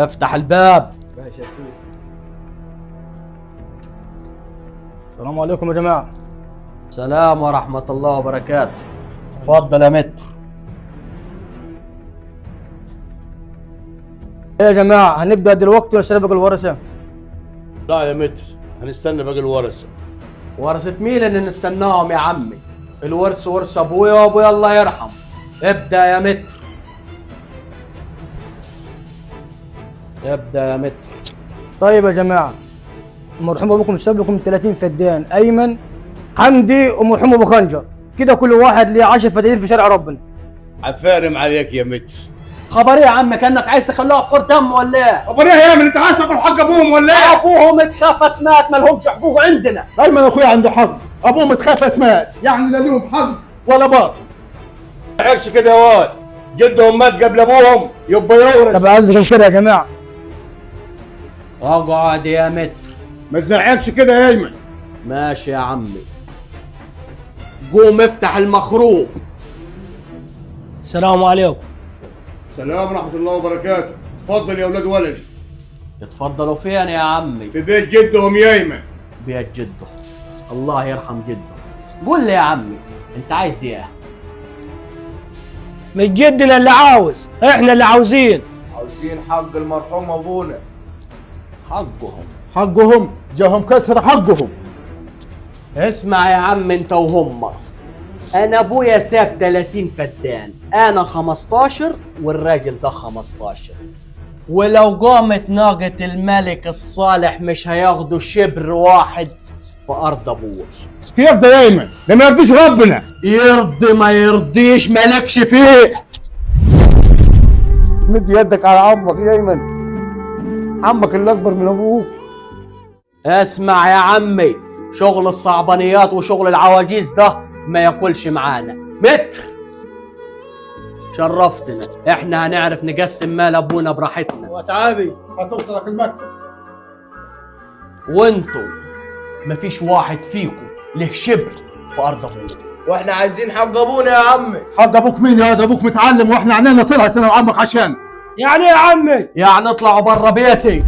افتح الباب. ماشي يا سيدي. السلام عليكم يا جماعة. السلام ورحمة الله وبركاته. اتفضل يا متر. ايه يا جماعة، هنبدأ دلوقتي ولا سابق الورثة؟ لا يا متر، هنستنى باقي الورثة. ورثة مين اللي نستناهم يا عمي؟ الورث ورث ابويا وابويا الله يرحمه. ابدأ يا متر. ابدأ يا متر. طيب يا جماعة، المرحوم ابوكم ساب لكم 30 فدان، ايمن حمدي ومرحوم ابو خنجر، كده كل واحد ليه 10 فدانين في شارع ربنا. عفارم عليك يا متر. خبر ايه يا عم؟ كانك عايز تخلوها بخور دم ولا ايه؟ خبر ايه يا ايمن؟ انت عايز تاكل حق ابوهم ولا ايه؟ ابوهم اتخاف اسمات ما لهمش حقوق عندنا. ايمن اخويا عنده حق، ابوهم اتخاف اسمات، يعني لا لهم حق ولا باطل. ما تحكش كده يا واد، جدهم مات قبل ابوهم يبقى يورث. طب عايزكم كده يا جماعة. اقعد يا متر. ما تزعلش كده يا ايمن. ماشي يا عمي. قوم افتح المخروب. السلام عليكم. السلام ورحمة الله وبركاته. اتفضل يا ولاد ولدي. اتفضلوا فين يا عمي؟ في بيت جدهم يا ايمن. بيت جده. الله يرحم جده. قول لي يا عمي، انت عايز ايه؟ مش جدنا اللي عاوز، احنا اللي عاوزين. عاوزين حق المرحوم ابونا. حقهم جاهم كسر حقهم. اسمع يا عم انت وهم. انا ابويا ساب 30 فدان، انا 15 والراجل ده 15. ولو قامت ناقة الملك الصالح مش هياخدوا شبر واحد في ارض ابوي. كيف ده يا ايمن؟ ده ما يرضيش ربنا. يرضي ما يرضيش مالكش فيه. مد يدك على عمك يا ايمن، عمك اللي اكبر من ابوك. اسمع يا عمي، شغل الصعبانيات وشغل العواجيز ده ما ياكلش معانا. متر شرفتنا، احنا هنعرف نقسم مال ابونا براحتنا. وتعابي هتوصلك المكتب. وانتوا مفيش واحد فيكم له شبر في ارض ابوه. واحنا عايزين حق ابونا يا عمي. حق ابوك مين يا واد؟ ابوك متعلم واحنا عينينا طلعت انا وعمك عشان. يعني ايه يا عمي؟ يعني اطلعوا بره بيتي.